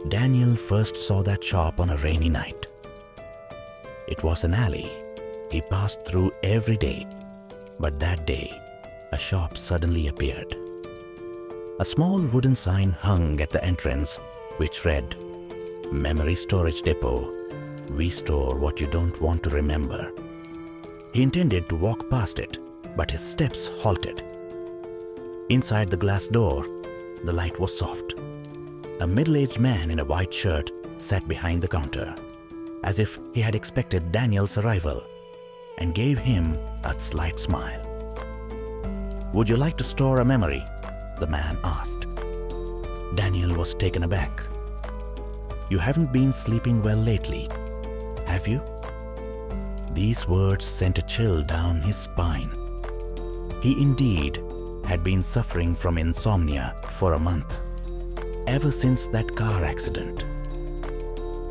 Daniel first saw that shop on a rainy night. It was an alley he passed through every day, but that day, a shop suddenly appeared. A small wooden sign hung at the entrance which read, "Memory Storage Depot. We store what you don't want to remember." He intended to walk past it, but his steps halted. Inside the glass door, the light was soft. A middle-aged man in a white shirt sat behind the counter, as if he had expected Daniel's arrival, and gave him a slight smile. "Would you like to store a memory?" the man asked. Daniel was taken aback. "You haven't been sleeping well lately, have you?" These words sent a chill down his spine. He indeed had been suffering from insomnia for a month, ever since that car accident.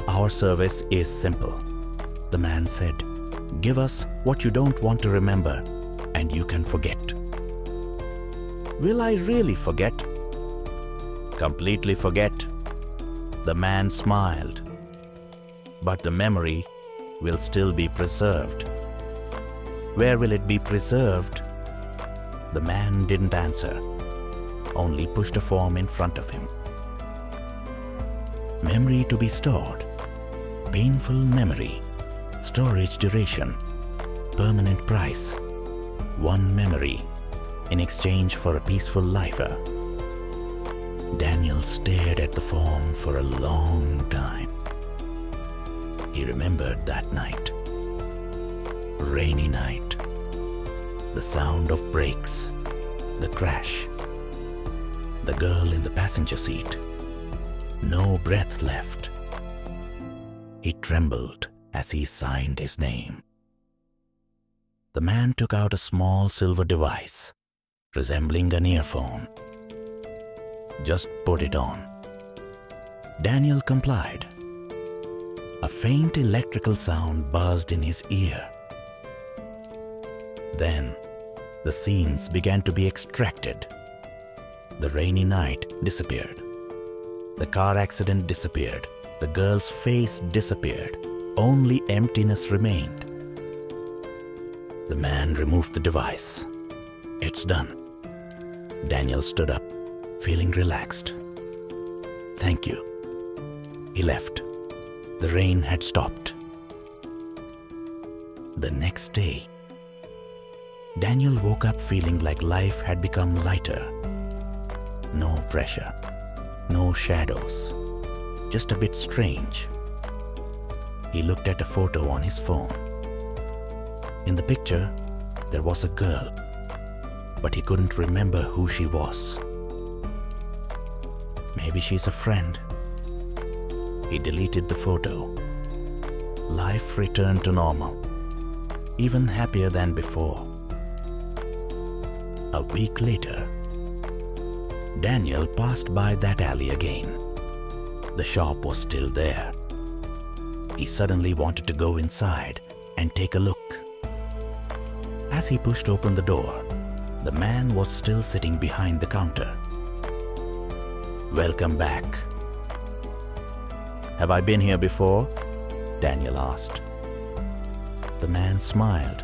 "Our service is simple," the man said. "Give us what you don't want to remember, and you can forget." "Will I really forget?" "Completely forget." The man smiled. "But the memory will still be preserved." "Where will it be preserved?" The man didn't answer, only pushed a form in front of him. Memory to be stored. Painful memory. Storage duration. Permanent price. One memory in exchange for a peaceful life. Daniel stared at the form for a long time. He remembered that night. Rainy night. The sound of brakes. The crash. The girl in the passenger seat. No breath left. He trembled as he signed his name. The man took out a small silver device, resembling an earphone. "Just put it on." Daniel complied. A faint electrical sound buzzed in his ear. Then, the scenes began to be extracted. The rainy night disappeared. The car accident disappeared. The girl's face disappeared. Only emptiness remained. The man removed the device. "It's done." Daniel stood up, feeling relaxed. "Thank you." He left. The rain had stopped. The next day, Daniel woke up feeling like life had become lighter. No pressure, no shadows, just a bit strange. He looked at a photo on his phone. In the picture, there was a girl, but he couldn't remember who she was. Maybe she's a friend. He deleted the photo. Life returned to normal, even happier than before. A week later, Daniel passed by that alley again. The shop was still there. He suddenly wanted to go inside and take a look. As he pushed open the door, the man was still sitting behind the counter. "Welcome back." "Have I been here before?" Daniel asked. The man smiled.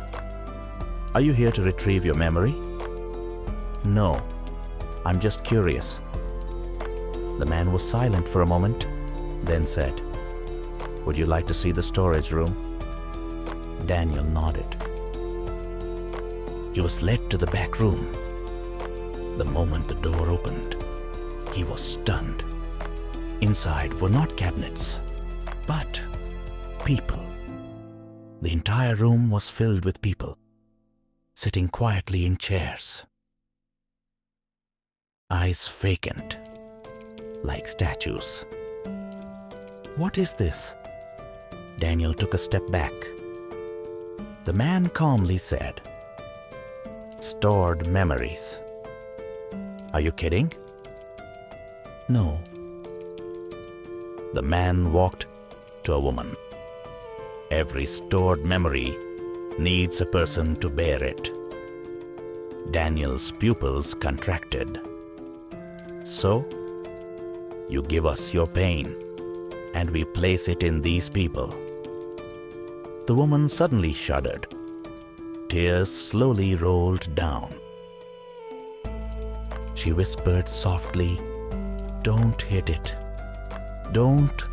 "Are you here to retrieve your memory?" "No, I'm just curious." The man was silent for a moment, then said, "Would you like to see the storage room?" Daniel nodded. He was led to the back room. The moment the door opened, he was stunned. Inside were not cabinets, but people. The entire room was filled with people, sitting quietly in chairs. Eyes vacant, like statues. "What is this?" Daniel took a step back. The man calmly said, "Stored memories." "Are you kidding?" "No." The man walked to a woman. "Every stored memory needs a person to bear it." Daniel's pupils contracted. "So, you give us your pain," and we place it in these people." The woman suddenly shuddered. Tears slowly rolled down. She whispered softly, "Don't hit it. Don't."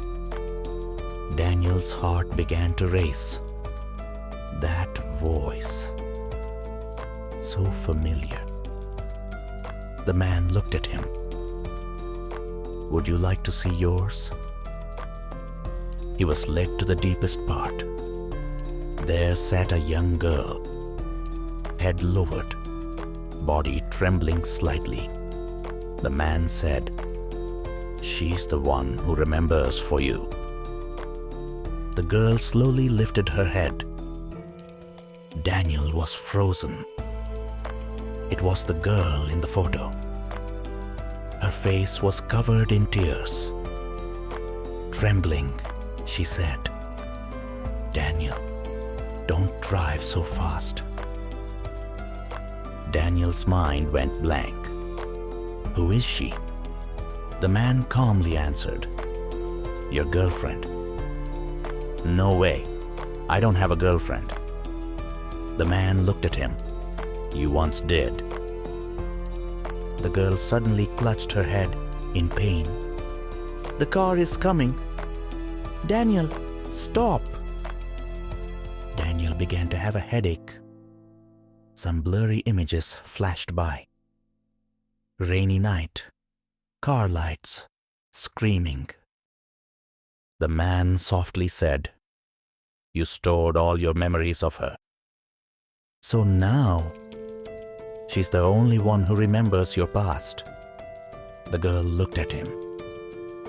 Daniel's heart began to race. That voice. So familiar. The man looked at him. "Would you like to see yours?" He was led to the deepest part. There sat a young girl, head lowered, body trembling slightly. The man said, "She's the one who remembers for you." The girl slowly lifted her head. Daniel was frozen. It was the girl in the photo. Her face was covered in tears. Trembling, she said, "Daniel, don't drive so fast." Daniel's mind went blank. "Who is she?" The man calmly answered, "Your girlfriend." "No way. I don't have a girlfriend." The man looked at him. "You once did." The girl suddenly clutched her head in pain. "The car is coming. Daniel, stop." Daniel began to have a headache. Some blurry images flashed by. Rainy night, car lights, screaming. The man softly said, "You stored all your memories of her. So now, she's the only one who remembers your past." The girl looked at him.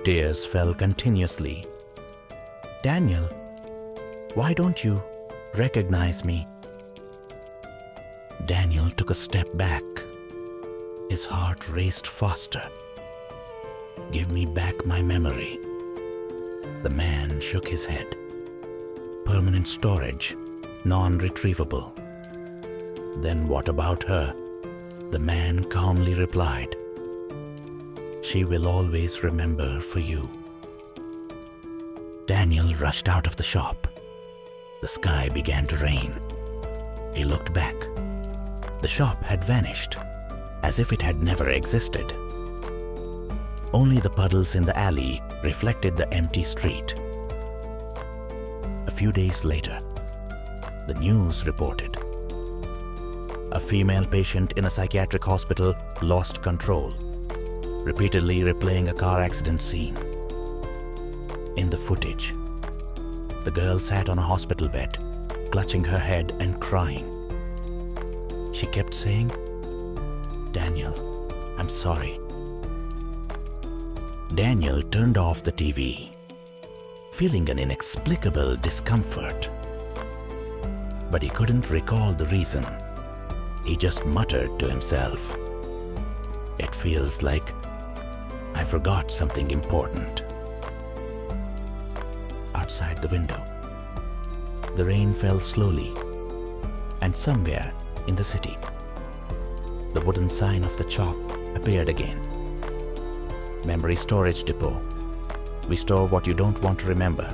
Tears fell continuously. "Daniel, why don't you recognize me?" Daniel took a step back. His heart raced faster. "Give me back my memory." The man shook his head. "Permanent storage, non-retrievable." "Then what about her?" The man calmly replied, "She will always remember for you." Daniel rushed out of the shop. The sky began to rain. He looked back. The shop had vanished, as if it had never existed. Only the puddles in the alley reflected the empty street. A few days later, the news reported. A female patient in a psychiatric hospital lost control, repeatedly replaying a car accident scene. In the footage, the girl sat on a hospital bed, clutching her head and crying. She kept saying, "Daniel, I'm sorry." Daniel turned off the TV, feeling an inexplicable discomfort. But he couldn't recall the reason. He just muttered to himself, "It feels like I forgot something important." Outside the window, the rain fell slowly, and somewhere in the city, the wooden sign of the shop appeared again. "Memory Storage Depot. We store what you don't want to remember."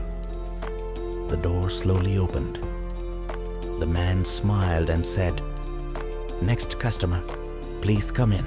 The door slowly opened. The man smiled and said, "Next customer, please come in."